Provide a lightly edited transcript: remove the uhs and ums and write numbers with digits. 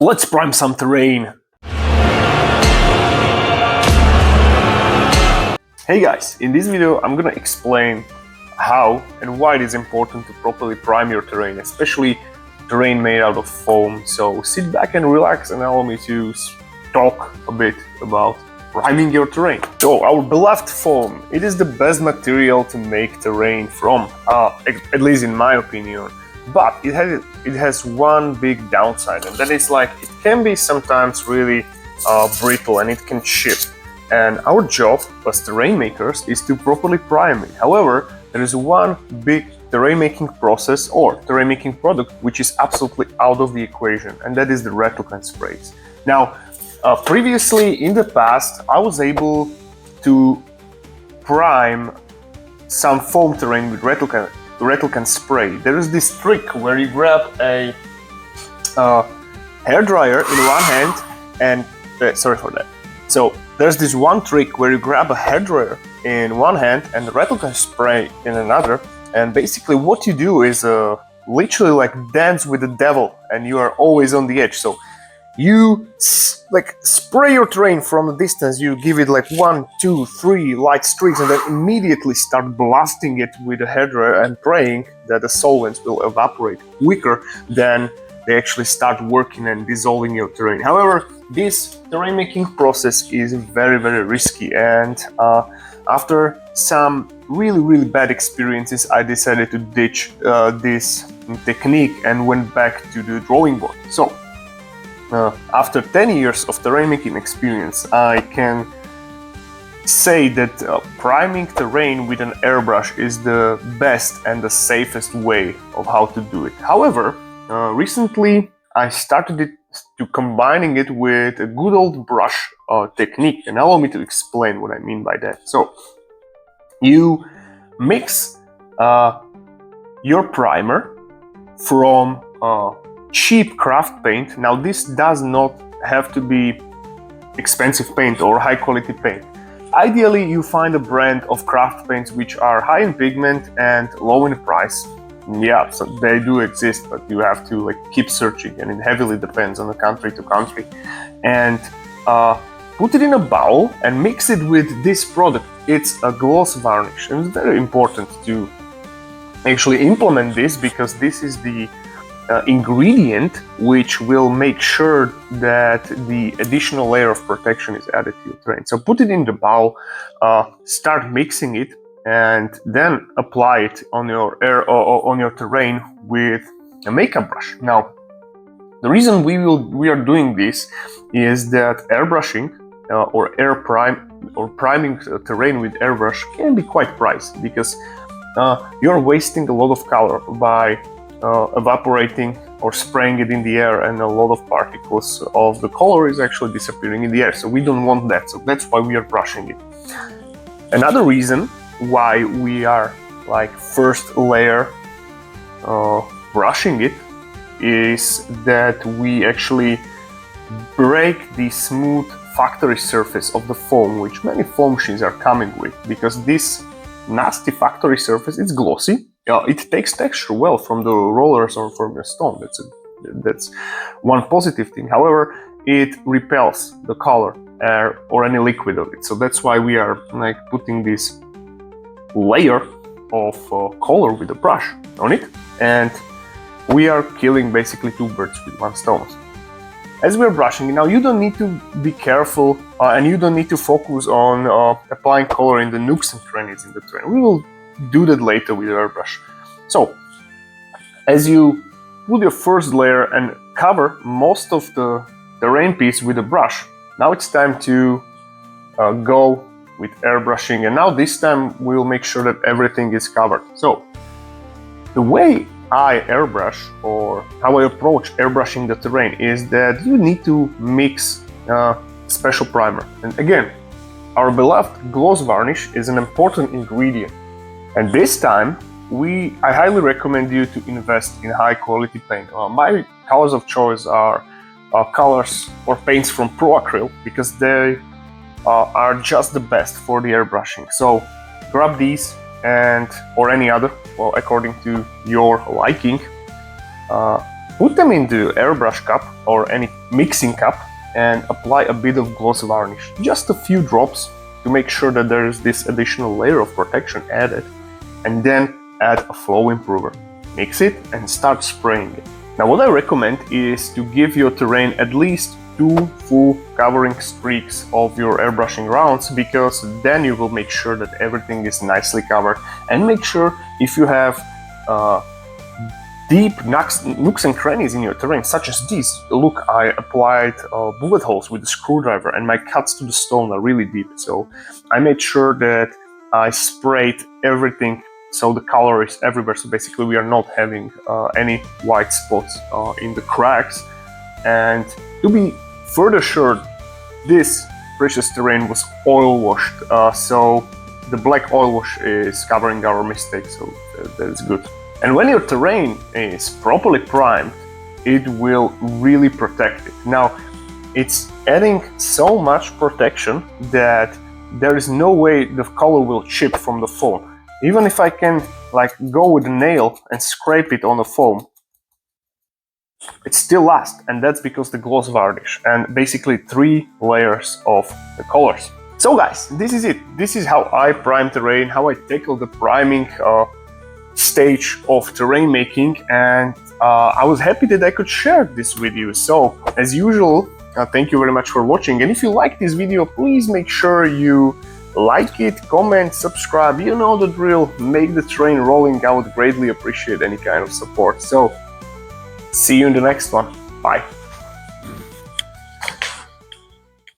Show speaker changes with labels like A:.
A: Let's prime some terrain. Hey guys, in this video I'm gonna explain how and why it is important to properly prime your terrain, especially terrain made out of foam. So sit back and relax and allow me to talk a bit about priming your terrain. So our beloved foam, it is the best material to make terrain from, at least in my opinion. But it has one big downside, and that is like it can be sometimes really brittle and it can chip. And our job as terrain makers is to properly prime it. However, there is one big terrain making process or terrain making product which is absolutely out of the equation, and that is the reticlant sprays. Now, previously in the past, I was able to prime some foam terrain with reticlant spray. There is this trick where you grab a hairdryer in one hand and sorry for that. So there's this one trick where you grab a hairdryer in one hand and the reticlant spray in another, and basically what you do is literally like dance with the devil, and you are always on the edge. So you like spray your terrain from a distance, you give it like 1, 2, 3 light streaks, and then immediately start blasting it with a hairdryer and praying that the solvents will evaporate quicker than they actually start working and dissolving your terrain. However, this terrain making process is very, very risky, and after some really bad experiences, I decided to ditch this technique and went back to the drawing board. So after 10 years of terrain making experience, I can say that priming terrain with an airbrush is the best and the safest way of how to do it. However, recently I started combining it with a good old brush technique, and allow me to explain what I mean by that. So you mix your primer from cheap craft paint. Now this does not have to be expensive paint or high quality paint. Ideally you find a brand of craft paints which are high in pigment and low in price. Yeah, so they do exist, but you have to like keep searching, and it heavily depends on the country to country. And put it in a bowl and mix it with this product. It's a gloss varnish, and it's very important to actually implement this because this is the ingredient which will make sure that the additional layer of protection is added to your terrain. So put it in the bowl, start mixing it, and then apply it on your terrain with a makeup brush. Now, the reason we are doing this is that airbrushing or priming terrain with airbrush can be quite pricey, because you're wasting a lot of color by evaporating or spraying it in the air, and a lot of particles of the color is actually disappearing in the air. So we don't want that. So that's why we are brushing it. Another reason why we are like first layer brushing it is that we actually break the smooth factory surface of the foam, which many foam machines are coming with, because this nasty factory surface, it's glossy. It takes texture well from the rollers or from your stone. That's one positive thing. However, it repels the color or any liquid of it. So that's why we are like putting this layer of color with a brush on it, and we are killing basically two birds with one stone. As we're brushing, now you don't need to be careful and you don't need to focus on applying color in the nooks and crannies in the terrain. We will do that later with the airbrush. So as you put your first layer and cover most of the terrain piece with a brush, now it's time to go with airbrushing, and now this time we will make sure that everything is covered. So the way I airbrush, or how I approach airbrushing the terrain, is that you need to mix special primer. And again, our beloved gloss varnish is an important ingredient, and this time I highly recommend you to invest in high quality paint. My colors of choice are colors or paints from Pro Acryl, because they are just the best for the airbrushing. So grab these or any other, well, according to your liking. Put them in the airbrush cup or any mixing cup and apply a bit of gloss varnish, just a few drops to make sure that there is this additional layer of protection added, and then add a flow improver. Mix it and start spraying it. Now what I recommend is to give your terrain at least 2 full covering streaks of your airbrushing rounds, because then you will make sure that everything is nicely covered, and make sure if you have deep nooks and crannies in your terrain, such as these. Look, I applied bullet holes with a screwdriver and my cuts to the stone are really deep, so I made sure that I sprayed everything so the color is everywhere, so basically we are not having any white spots in the cracks. And to be further sure, this precious terrain was oil washed, so the black oil wash is covering our mistake, so that is good. And when your terrain is properly primed, it will really protect it. Now, it's adding so much protection that there is no way the color will chip from the foam. Even if I can go with a nail and scrape it on the foam, it still lasts, and that's because the gloss varnish and basically 3 layers of the colors. So guys, this is it. This is how I prime terrain, how I tackle the priming stage of terrain making, and I was happy that I could share this with you. So as usual, thank you very much for watching, and if you like this video, please make sure you like it, comment, subscribe, you know the drill, make the train rolling. I would greatly appreciate any kind of support. So see you in the next one. Bye.